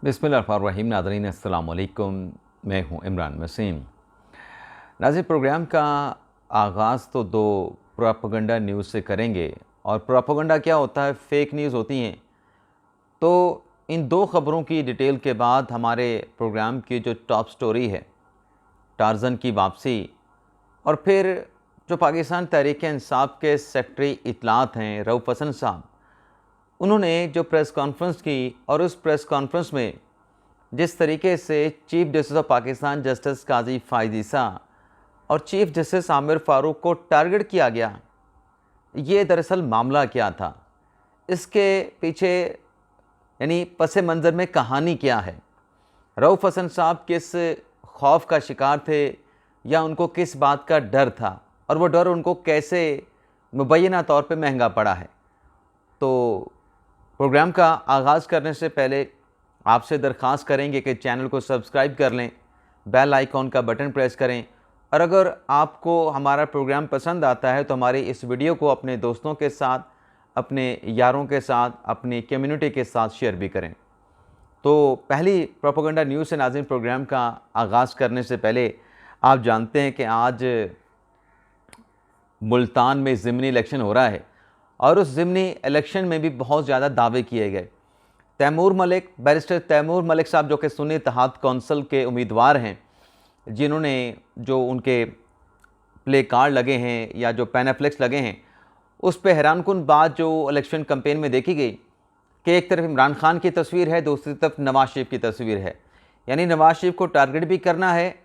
बिस्मिल्लाहिर्रहमानिर्रहीम। नाज़रीन अस्सलाम वालेकुम। मैं हूं इमरान वसीम। नाज़रीन, प्रोग्राम का आगाज़ तो दो प्रोपेगेंडा न्यूज़ से करेंगे। और प्रोपेगेंडा क्या होता है? फ़ेक न्यूज़ होती हैं। तो इन दो ख़बरों की डिटेल के बाद हमारे प्रोग्राम की जो टॉप स्टोरी है, टार्ज़न की वापसी, और फिर जो पाकिस्तान तहरीक-ए-इंसाफ़ के सेक्रेटरी इत्तलात हैं रऊफ़ हसन साहब, उन्होंने जो प्रेस कॉन्फ्रेंस की और उस प्रेस कॉन्फ्रेंस में जिस तरीके से chief justice of Pakistan justice Qazi Faez Isa और चीफ जस्टिस आमिर फ़ारूक को टारगेट किया गया, ये दरअसल मामला क्या था? इसके पीछे यानी पस मंज़र में कहानी क्या है? रऊफ़ हसन साहब किस खौफ का शिकार थे या उनको किस बात का डर था, और वो डर उनको कैसे मुबैना तौर पे महंगा पड़ा है? तो प्रोग्राम का आगाज़ करने से पहले आपसे दरख्वास्त करेंगे कि चैनल को सब्सक्राइब कर लें, बेल आइकॉन का बटन प्रेस करें, और अगर आपको हमारा प्रोग्राम पसंद आता है तो हमारी इस वीडियो को अपने दोस्तों के साथ, अपने यारों के साथ, अपनी कम्युनिटी के साथ शेयर भी करें। तो पहली प्रोपेगेंडा न्यूज़ से नाज़रीन प्रोग्राम का आगाज़ करने से पहले आप जानते हैं कि आज मुल्तान में ज़िमनी इलेक्शन हो रहा है, और उस ज़िमनी इलेक्शन में भी बहुत ज़्यादा दावे किए गए। तैमूर मलिक, बैरिस्टर तैमूर मलिक साहब, जो कि सुन्नी इत्तेहाद कौंसिल के उम्मीदवार हैं, जिन्होंने जो उनके प्ले कार्ड लगे हैं या जो पैनाफ्लेक्स लगे हैं, उस पर हैरानकुन बात जो इलेक्शन कैंपेन में देखी गई कि एक तरफ इमरान खान की तस्वीर है, दूसरी तरफ नवाज शरीफ की तस्वीर है। यानी नवाज शरीफ को टारगेट भी करना है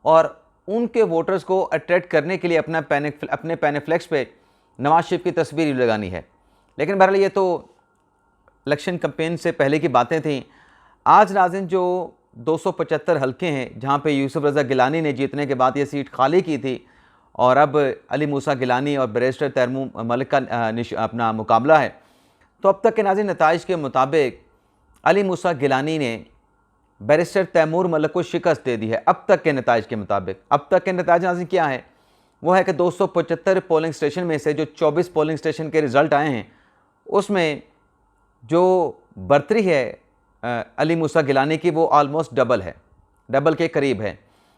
और उनके वोटर्स को अट्रैक्ट करने के लिए अपने पैनाफ्लेक्स पे नवाज शरीफ की तस्वीर भी लगानी है। लेकिन बहरहाल ये तो इलेक्शन कैंपेन से पहले की बातें थीं। आज नाज़रीन जो 275 हलके हैं जहां पे यूसुफ रज़ा गिलानी ने जीतने के बाद ये सीट खाली की थी, और अब अली मूसा गिलानी और बैरिस्टर तैमूर मलिक का अपना मुकाबला है। तो अब तक के नाज़रीन नताइज के मुताबिक अली मूसा गिलानी ने बैरिस्टर तैमूर मलिक को शिकस्त दे दी है। अब तक के नताइज के मुताबिक, अब तक के नताइज नाज़रीन क्या है? वो है कि 275 पोलिंग स्टेशन में से जो 24 पोलिंग स्टेशन के रिज़ल्ट आए हैं, उसमें जो बर्तरी है अली मूसा गिलानी की, वो आलमोस्ट डबल के करीब है।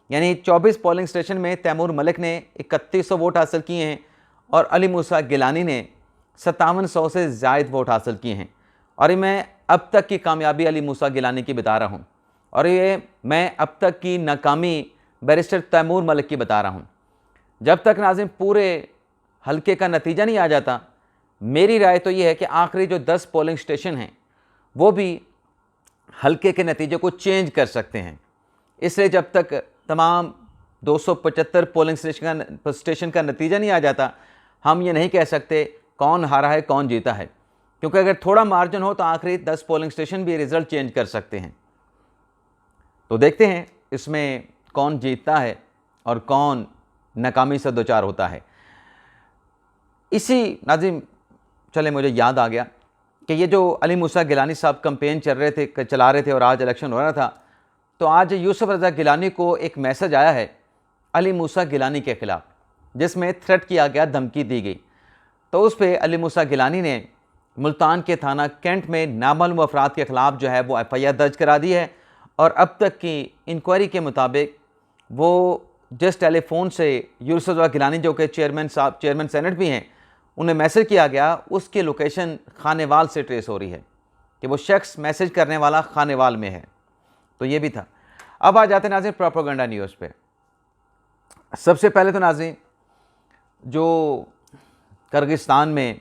यानी 24 पोलिंग स्टेशन में तैमूर मलिक ने 3100 वोट हासिल किए हैं और अली मूसा गिलानी ने 5700 से ज़ायद वोट हासिल किए हैं। और ये मैं अब तक की कामयाबी अली मूसा गिलानी की बता रहा हूँ, और ये मैं अब तक की नाकामी बैरिस्टर तैमूर मलिक की बता रहा हूँ। जब तक नाज़रीन पूरे हलके का नतीजा नहीं आ जाता, मेरी राय तो ये है कि आखिरी जो 10 पोलिंग स्टेशन हैं वो भी हलके के नतीजे को चेंज कर सकते हैं। इसलिए जब तक तमाम 275 पोलिंग स्टेशन का नतीजा नहीं आ जाता, हम ये नहीं कह सकते कौन हारा है कौन जीता है, क्योंकि अगर थोड़ा मार्जिन हो तो आखिरी 10 पोलिंग स्टेशन भी रिज़ल्ट चेंज कर सकते हैं। तो देखते हैं इसमें कौन जीतता है और कौन नाकामी से दो चार होता है। इसी नाज़रीन चले मुझे याद आ गया कि ये जो अली मूसा गिलानी साहब कैंपेन चला रहे थे और आज इलेक्शन हो रहा था, तो आज यूसुफ रज़ा गिलानी को एक मैसेज आया है अली मूसा गिलानी के ख़िलाफ़, जिसमें थ्रेट किया गया, धमकी दी गई। तो उस पर अली मूसा गिलानी ने मुल्तान के थाना कैंट में नामालूम अफराद के ख़िलाफ़ जो है वो FIR दर्ज करा दी है, और अब तक की इंक्वायरी के मुताबिक वो जस्ट टेलीफोन से यूसुफ रज़ा गिलानी, जो कि चेयरमैन सेनेट भी हैं, उन्हें मैसेज किया गया, उसकी लोकेशन खानेवाल से ट्रेस हो रही है कि वो शख्स मैसेज करने वाला खानेवाल में है। तो ये भी था। अब आ जाते नाज़रीन प्रोपेगेंडा न्यूज़ पे। सबसे पहले तो नाज़रीन जो किर्गिस्तान में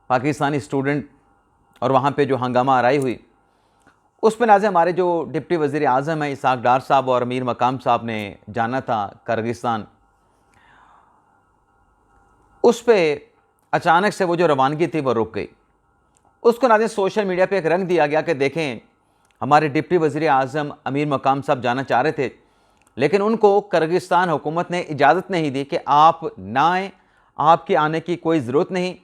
पाकिस्तानी स्टूडेंट और वहाँ पे जो हंगामा आराई हुई, उस पर नाज़रीन हमारे जो डिप्टी वज़ीर आज़म हैं इसहाक़ डार साहब और अमीर मकाम साहब ने जाना था किर्गिस्तान। उस पर अचानक से वो जो रवानगी थी वो रुक गई। उसको नाज़रीन सोशल मीडिया पे एक रंग दिया गया कि देखें हमारे डिप्टी वज़ीर आज़म अमीर मकाम साहब जाना चाह रहे थे, लेकिन उनको किर्गिस्तान हुकूमत ने इजाज़त नहीं दी कि आप ना आएँ, आपके आने की कोई ज़रूरत नहीं,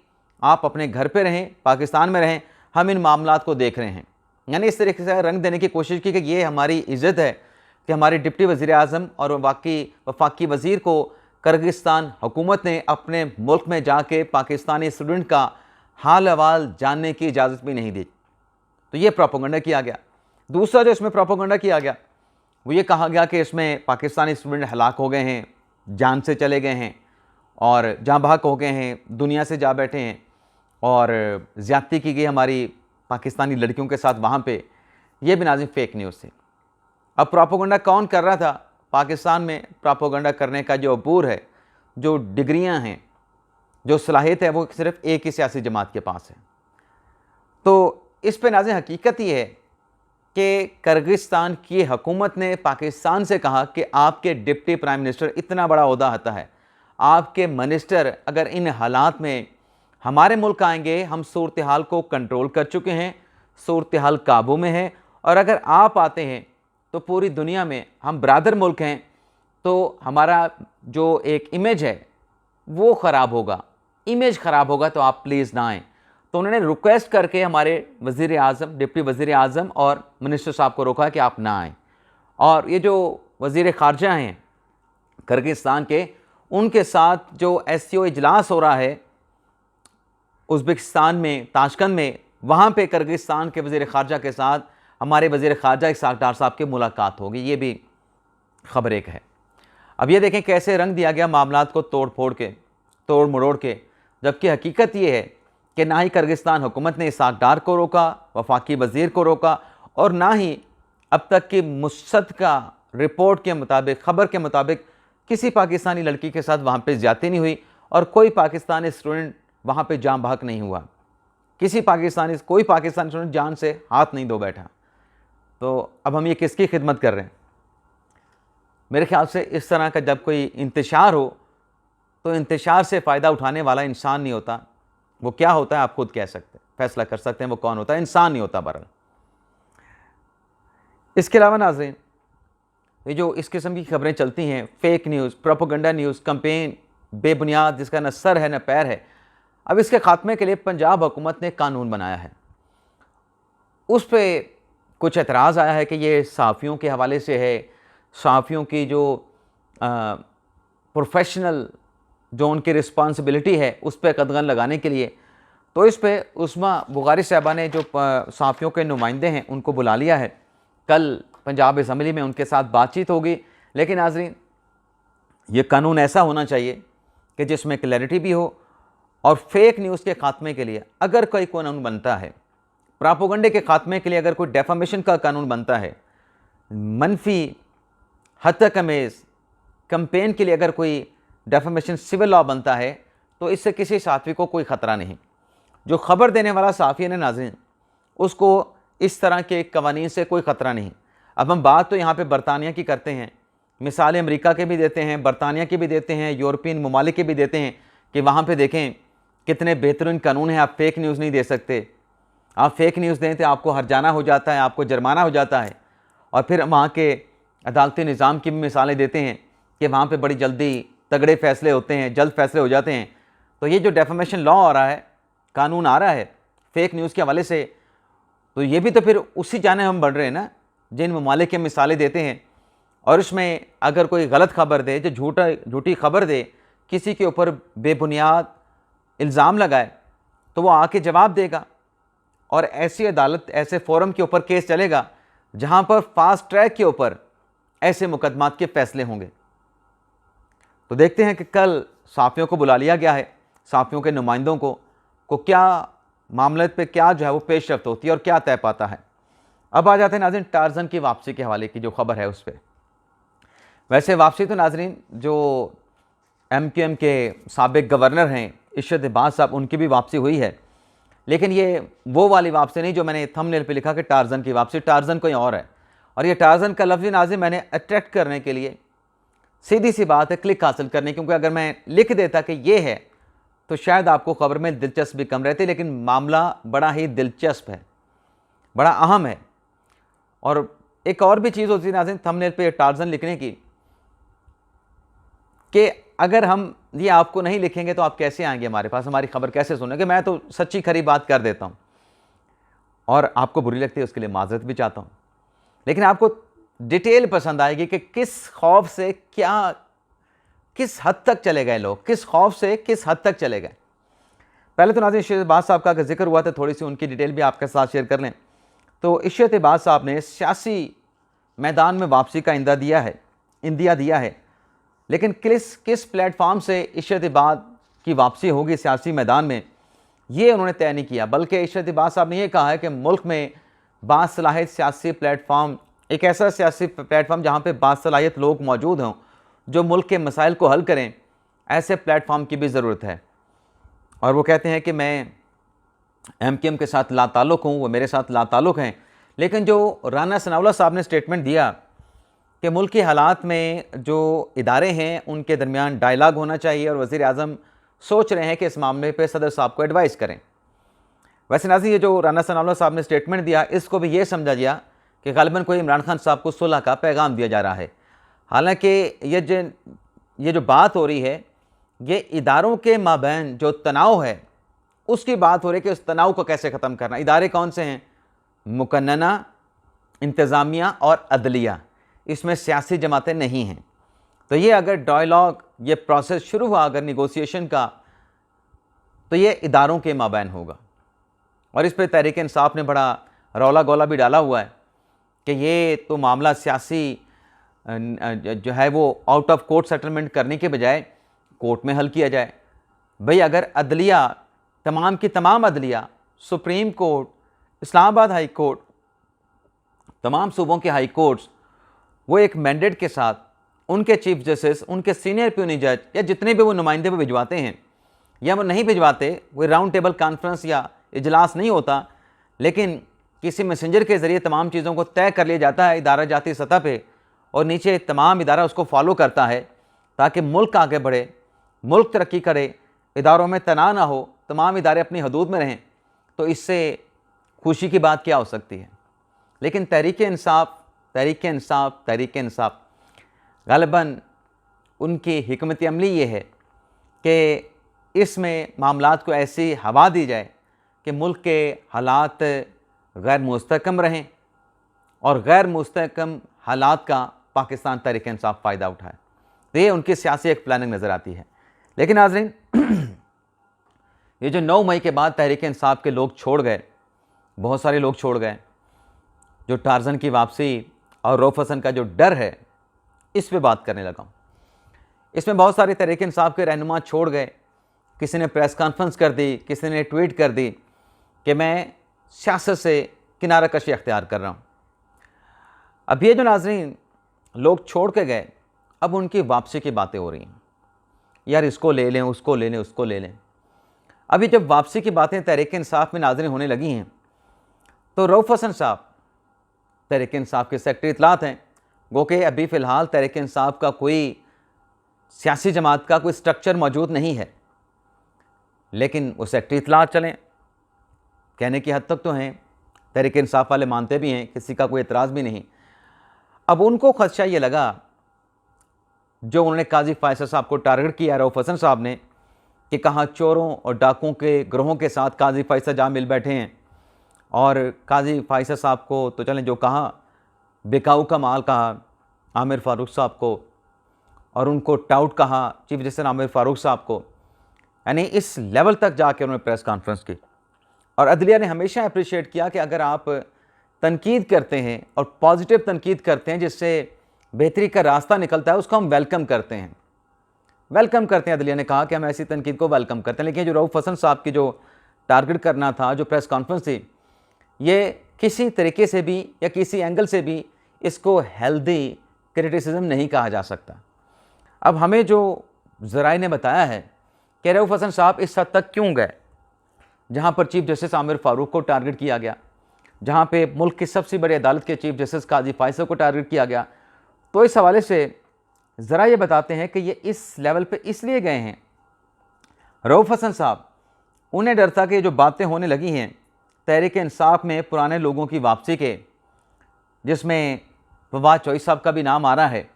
आप अपने घर पे रहें, पाकिस्तान में रहें, हम इन मामलात को देख रहे हैं। यानी इस तरीके से रंग देने की कोशिश की कि ये हमारी इज़्ज़त है कि हमारे डिप्टी वज़ीर आज़म और वफाकी वज़ीर को किर्गिस्तान हुकूमत ने अपने मुल्क में जाके पाकिस्तानी स्टूडेंट का हाल अहवाल जानने की इजाज़त भी नहीं दी। तो ये प्रोपेगेंडा किया गया। दूसरा जो इसमें प्रोपेगेंडा किया गया वो ये कहा गया कि इसमें पाकिस्तानी स्टूडेंट हलाक हो गए हैं, जान से चले गए हैं और जहाँ भाग हो गए हैं, दुनिया से जा बैठे हैं और ज़्यादती की गई हमारी पाकिस्तानी लड़कियों के साथ वहाँ पे। ये भी नाज़रीन फेक न्यूज़ थी। अब प्रोपेगेंडा कौन कर रहा था? पाकिस्तान में प्रोपेगेंडा करने का जो अबूर है, जो डिग्रियां हैं, जो सलाहियत है, वो सिर्फ एक ही सियासी जमात के पास है। तो इस पे नाज़रीन हकीकत ये है कि किर्गिस्तान की हुकूमत ने पाकिस्तान से कहा कि आपके डिप्टी प्राइम मिनिस्टर इतना बड़ा ओहदा आता है, आपके मिनिस्टर अगर इन हालात में हमारे मुल्क आएंगे, हम सूरत हाल को कंट्रोल कर चुके हैं, सूरत हाल काबू में है, और अगर आप आते हैं तो पूरी दुनिया में हम ब्रादर मुल्क हैं, तो हमारा जो एक इमेज है वो ख़राब होगा, इमेज ख़राब होगा, तो आप प्लीज़ ना आएँ। तो उन्होंने रिक्वेस्ट करके हमारे वज़ीर आज़म, डिप्टी वज़ीर आज़म और मिनिस्टर साहब को रोका कि आप ना आएँ। और ये जो वज़ीर ख़ारजा हैं किर्गिस्तान के, उनके साथ जो SCO इजलास हो रहा है उज़्बेकिस्तान में, ताशकंद में, वहाँ पे किर्गिस्तान के वज़ीर ख़ारजा के साथ हमारे वज़ीर ख़ारजा इस्हाक़ डार साहब की मुलाकात होगी। ये भी ख़बर एक है। अब ये देखें कैसे रंग दिया गया मामलात को तोड़ मरोड़ के, जबकि हकीकत ये है कि ना ही किर्गिस्तान हुकूमत ने इस्हाक़ डार को रोका, वफाकी वज़ीर को रोका, और ना ही अब तक की मुस्तक़ा रिपोर्ट के मुताबिक, ख़बर के मुताबिक किसी पाकिस्तानी लड़की के साथ वहाँ पे ज़्यादती नहीं हुई और कोई पाकिस्तानी स्टूडेंट वहाँ पे जान बहक नहीं हुआ। कोई पाकिस्तानी स्टूडेंट जान से हाथ नहीं धो बैठा। तो अब हम ये किसकी खिदमत कर रहे हैं? मेरे ख्याल से इस तरह का जब कोई इंतशार हो तो इंतशार से फ़ायदा उठाने वाला इंसान नहीं होता। वो क्या होता है आप खुद कह सकते हैं, फैसला कर सकते हैं वो कौन होता है, इंसान नहीं होता बहरहाल। इसके अलावा नाज़रीन, ये जो इस किस्म की खबरें चलती हैं, fake news, propaganda news, campaign बेबुनियाद जिसका न सर है न पैर है, अब इसके ख़ात्मे के लिए पंजाब हुकूमत ने कानून बनाया है। उस पर कुछ एतराज़ आया है कि ये सहाफ़ियों के हवाले से है, सहाफ़ियों की जो प्रोफेशनल जो उनकी रिस्पॉन्सिबिलिटी है उस पर कदगन लगाने के लिए। तो इस पर उस्मा बुखारी साहबा ने जो सहाफ़ियों के नुमाइंदे हैं उनको बुला लिया है। कल पंजाब असम्बली में उनके साथ बातचीत होगी। लेकिन नाज़रीन, ये कानून ऐसा होना चाहिए कि जिसमें क्लैरिटी भी हो, और फेक न्यूज़ के ख़ात्मे के लिए अगर कोई कानून बनता है, प्रोपेगेंडे के ख़ात्मे के लिए अगर कोई डेफामेशन का कानून बनता है, मनफी हतक अमेज़ कैंपेन के लिए अगर कोई डेफामेशन सिविल लॉ बनता है, तो इससे किसी सहाफ़ी को कोई ख़तरा नहीं। जो ख़बर देने वाला सहाफ़ी है ना नाज़रीन, उसको इस तरह के कवानीन से कोई ख़तरा नहीं। अब हम बात तो यहाँ पे बरतानिया की करते हैं, मिसालें अमेरिका के भी देते हैं, बरतानिया के भी देते हैं, यूरोपियन ममालिक के भी देते हैं कि वहाँ पे देखें कितने बेहतरीन कानून हैं, आप फेक न्यूज़ नहीं दे सकते। आप फेक न्यूज़ दें तो आपको हर्जाना हो जाता है, आपको जुर्माना हो जाता है। और फिर वहाँ के अदालती निज़ाम की भी मिसालें देते हैं कि वहाँ पे बड़ी जल्दी तगड़े फ़ैसले होते हैं, जल्द फ़ैसले हो जाते हैं। तो ये जो डेफामेशन लॉ आ रहा है, कानून आ रहा है फेक न्यूज़ के हवाले से, तो ये भी तो फिर उसी जाने हम बढ़ रहे हैं ना, जिन ममालिक के मिसालें देते हैं। और उसमें अगर कोई गलत खबर दे, जो झूठी खबर दे, किसी के ऊपर बेबुनियाद इल्ज़ाम लगाए, तो वो आके जवाब देगा और ऐसी अदालत, ऐसे फोरम के ऊपर केस चलेगा जहाँ पर फास्ट ट्रैक के ऊपर ऐसे मुकदमात के फ़ैसले होंगे। तो देखते हैं कि कल सहाफ़ियों को बुला लिया गया है, सहाफ़ियों के नुमाइंदों को क्या मामले पे क्या जो है वो पेशरफ्त होती है और क्या तय पाता है। अब आ जाते हैं नाज़रीन टार्ज़न की वापसी के हवाले की जो खबर है उस पर। वैसे वापसी तो नाज़रीन जो MQM के साबिक गवर्नर हैं इरशाद अब्बास साहब, उनकी भी वापसी हुई है, लेकिन ये वो वाली वापसी नहीं जो मैंने थंबनेल पे लिखा कि टार्ज़न की वापसी। टार्ज़न कोई और है, और ये टार्ज़न का लफ्ज़ नाज़रीन मैंने अट्रैक्ट करने के लिए, सीधी सी बात है, क्लिक हासिल करने, क्योंकि अगर मैं लिख देता कि ये है तो शायद आपको खबर में दिलचस्पी कम रहती, लेकिन मामला बड़ा ही दिलचस्प है, बड़ा अहम है। और एक और भी चीज़ होती है नाज़रीन थंबनेल पे टार्ज़न लिखने की, कि अगर हम ये आपको नहीं लिखेंगे तो आप कैसे आएंगे हमारे पास, हमारी खबर कैसे सुनेंगे। मैं तो सच्ची खरी बात कर देता हूँ और आपको बुरी लगती है उसके लिए माजरत भी चाहता हूँ, लेकिन आपको डिटेल पसंद आएगी कि किस खौफ से क्या, किस हद तक चले गए लोग, किस खौफ से किस हद तक चले गए। पहले तो नाज़रीन इरशाद अब्बास साहब का जिक्र हुआ था, थोड़ी सी उनकी डिटेल भी आपके साथ शेयर कर लें। तो इश्तिबाद साहब ने सियासी मैदान में वापसी का इंदिया दिया है, लेकिन किस प्लेटफॉर्म से इश्तिबाद की वापसी होगी सियासी मैदान में, ये उन्होंने तय नहीं किया। बल्कि इश्तिबाद साहब ने यह कहा है कि मुल्क में बासलाहियत सियासी प्लेटफॉर्म, एक ऐसा सियासी प्लेटफॉर्म जहाँ पे बासलाहियत लोग मौजूद हों जो मुल्क के मसाइल को हल करें, ऐसे प्लेटफॉर्म की भी ज़रूरत है। और वो कहते हैं कि मैं MKM के साथ लाताल्लुक़ हूँ, वो मेरे साथ लाताल्लुक़ हैं, लेकिन जो राना सनाउल्लाह साहब ने स्टेटमेंट दिया कि मुल्क के हालात में जो इदारे हैं उनके दरमियान डायलॉग होना चाहिए, और वज़ीर आज़म सोच रहे हैं कि इस मामले पे सदर साहब को एडवाइस करें। वैसे नाज़रीन, ये जो राना सनाउल्लाह साहब ने स्टेटमेंट दिया, इसको भी ये समझा गया कि ग़ालिबन कोई इमरान खान साहब को सुलह का पैगाम दिया जा रहा है। हालांकि ये जो बात हो रही है, ये इदारों के माबैन जो तनाव है उसकी बात हो रही है कि उस तनाव को कैसे ख़त्म करना। इदारे कौन से हैं? मुकन्नना, इंतज़ामिया और अदलिया, इसमें सियासी जमातें नहीं हैं। तो ये अगर डायलॉग, ये प्रोसेस शुरू हुआ अगर निगोसिएशन का, तो ये इदारों के माबैन होगा। और इस पर तहरीक इंसाफ ने बड़ा रौला गोला भी डाला हुआ है कि ये तो मामला सियासी जो है वो आउट ऑफ कोर्ट सेटलमेंट करने के बजाय कोर्ट में हल किया जाए। भाई अगर अदलिया, तमाम की तमाम अदलिया, supreme court, Islamabad high court, तमाम सूबों के हाई कोर्ट्स, वो एक मैंडेट के साथ उनके चीफ जस्टिस, उनके सीनियर प्यूनी जज या जितने भी वो नुमाइंदे वो भिजवाते हैं, या वो नहीं भिजवाते, वो राउंड टेबल कॉन्फ्रेंस या इजलास नहीं होता, लेकिन किसी मैसेंजर के ज़रिए तमाम चीज़ों को तय कर लिया जाता है इदारा जाती सतह पे, और नीचे तमाम इदारा उसको फॉलो करता है ताकि मुल्क आगे बढ़े, मुल्क तरक्की करे, इदारों में तनाव ना हो, तमाम इदारे अपनी हदूद में रहें। तो इससे खुशी की बात क्या हो सकती है? लेकिन तहरीक इंसाफ ग़ालिबन उनकी हिकमत अमली ये है कि इसमें मामलात को ऐसी हवा दी जाए कि मुल्क के हालात गैर मुस्तहकम रहें, और गैर मुस्तहकम हालात का पाकिस्तान तहरीक इंसाफ फ़ायदा उठाए। तो ये उनकी सियासी एक प्लानिंग नज़र आती है। लेकिन नाज़रीन, ये जो 9 मई के बाद तहरीक इंसाफ के लोग छोड़ गए, बहुत सारे लोग छोड़ गए, जो टार्जन की वापसी और रऊफ़ हसन का जो डर है, इस पे बात करने लगा हूँ। इसमें बहुत सारे तहरीक इंसाफ के रहनुमा छोड़ गए। किसी ने प्रेस कॉन्फ्रेंस कर दी, किसी ने ट्वीट कर दी कि मैं सियासत से किनारा कशी अख्तियार कर रहा हूँ। अब ये जो नाज़रीन लोग छोड़ के गए, अब उनकी वापसी की बातें हो रही हैं, यार इसको ले लें, उसको ले लें, उसको ले लें। अभी जब वापसी की बातें तहरीक इंसाफ में नाज़रीन होने लगी हैं, तो रऊफ़ हसन साहब तहरीक इंसाफ के सेक्रेटरी इत्तलात हैं। गो कि अभी फ़िलहाल तहरीक इंसाफ का कोई सियासी जमात का कोई स्ट्रक्चर मौजूद नहीं है, लेकिन वो सेक्रेटरी इत्तलात चलें, कहने की हद तक तो हैं, तहरीक इंसाफ वाले मानते भी हैं, किसी का कोई एतराज़ भी नहीं। अब उनको खदशा ये लगा, जो उन्होंने काजी फैसल साहब को टारगेट किया रऊफ़ हसन साहब ने, कि कहाँ चोरों और डाकुओं के ग्रोहों के साथ काजी फैसल जा मिल बैठे हैं, और काजी फैसल साहब को तो चलें जो कहा, बिकाऊ का माल कहा आमिर फ़ारूक साहब को, और उनको टाउट कहा चीफ जस्टिस आमिर फ़ारूक साहब को। यानी इस लेवल तक जाके उन्होंने प्रेस कॉन्फ्रेंस की। और अदलिया ने हमेशा अप्रिशिएट किया कि अगर आप तनकीद करते हैं और पॉजिटिव तनकीद करते हैं जिससे बेहतरी का रास्ता निकलता है, उसको हम वेलकम करते हैं। अदलिया ने कहा कि हम ऐसी तनकीद को वेलकम करते हैं। लेकिन जो रऊफ़ हसन साहब की जो टारगेट करना था, जो प्रेस कॉन्फ्रेंस थी, ये किसी तरीके से भी या किसी एंगल से भी इसको हेल्दी क्रिटिसिज्म नहीं कहा जा सकता। अब हमें जो ज़राए ने बताया है कि रऊफ़ हसन साहब इस हद तक क्यों गए, जहाँ पर चीफ जस्टिस आमिर फ़ारूक को टारगेट किया गया, जहाँ पे मुल्क की सबसे बड़ी अदालत के चीफ जस्टिस काजी फैसल को टारगेट किया गया। तो इस हवाले से ज़रा ये बताते हैं कि ये इस लेवल पे इसलिए गए हैं। रऊफ़ हसन साहब, उन्हें डर था कि जो बातें होने लगी हैं तहरीक इंसाफ में पुराने लोगों की वापसी के, जिसमें फवाद चौधरी साहब का भी नाम आ रहा है,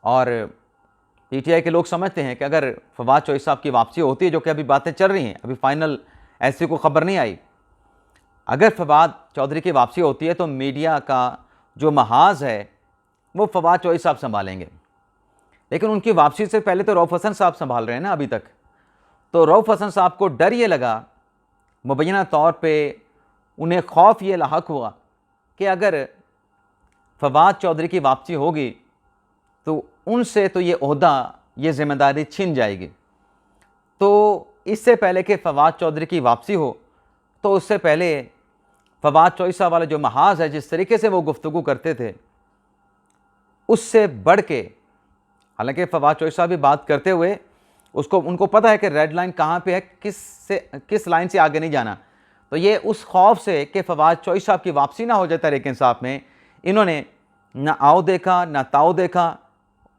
और PTI के लोग समझते हैं कि अगर फवाद चौधरी साहब की वापसी होती है, जो कि अभी बातें चल रही हैं, अभी फाइनल ऐसी कोई ख़बर नहीं आई, अगर फवाद चौधरी की वापसी होती है तो मीडिया का जो महाज है वो फवाद चौधरी साहब संभालेंगे। लेकिन उनकी वापसी से पहले तो रऊफ़ हसन साहब संभाल रहे हैं ना अभी तक। तो रऊफ़ हसन साहब को डर ये लगा, मुबैना तौर पे उन्हें खौफ ये लाहक हुआ कि अगर फवाद चौधरी की वापसी होगी तो उनसे तो ये ओहदा, ये जिम्मेदारी छिन जाएगी। तो इससे पहले कि फवाद चौधरी की वापसी हो, तो उससे पहले फवाद चौधरी साहब वाला जो महाज है, जिस तरीके से वो गुफ्तगू करते थे, उससे बढ़ के, हालांकि फवाद चौधरी साहब भी बात करते हुए उनको पता है कि रेड लाइन कहाँ पे है, किस लाइन से आगे नहीं जाना। तो ये उस खौफ से कि फवाद चौधरी साहब की वापसी ना हो जाए तहरीक इंसाफ में, इन्होंने ना आओ देखा, ना ताओ देखा,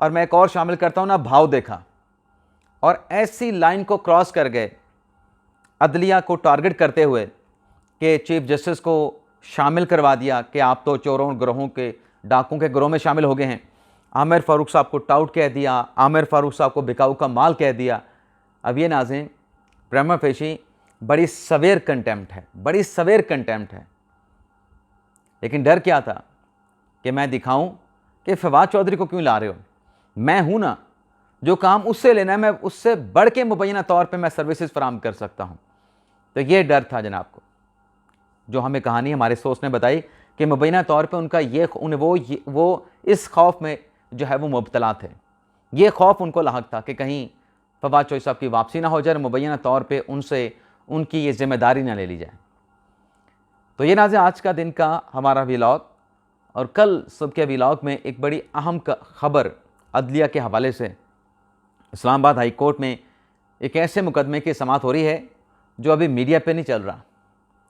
और मैं एक और शामिल करता हूँ, ना भाव देखा, और ऐसी लाइन को क्रॉस कर गए अदलिया को टारगेट करते हुए कि चीफ जस्टिस को शामिल करवा दिया कि आप तो चोरों गिरोहों के, डाकुओं के गिरोह में शामिल हो गए हैं। आमिर फ़ारूक साहब को टाउट कह दिया, आमिर फ़ारूक साहब को बिकाऊ का माल कह दिया। अब ये नाज़रीन प्रेमा फेशी बड़ी सवेर कंटेम्प्ट है, बड़ी सवेर कंटेम्प्ट है। लेकिन डर क्या था कि मैं दिखाऊं कि फवाद चौधरी को क्यों ला रहे हो, मैं हूं ना, जो काम उससे लेना है मैं उससे बढ़ के मुबैना तौर पे मैं सर्विसेज फराहम कर सकता हूं। तो ये डर था जनाब को, जो हमें कहानी हमारे सोर्स ने बताई कि मुबैना तौर पे उनका वो इस खौफ में जो है वो मुब्तला थे। ये खौफ उनको लाहक था कि कहीं फवाद चौधरी साहब की वापसी ना हो जाए, मुबैना तौर पे उनसे उनकी ये जिम्मेदारी ना ले ली जाए। तो ये नाज़रीन आज का दिन का हमारा व्लॉग, और कल सुबह के व्लॉग में एक बड़ी अहम खबर अदलिया के हवाले से इस्लामाबाद हाई कोर्ट में एक ऐसे मुकदमे की समाअत हो रही है जो अभी मीडिया पे नहीं चल रहा।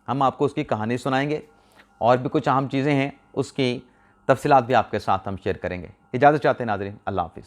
हम आपको उसकी कहानी सुनाएंगे और भी कुछ अहम चीज़ें हैं, उसकी तफसीलात भी आपके साथ हम शेयर करेंगे। इजाज़त चाहते हैं नाज़रीन, अल्लाह हाफ़िज़।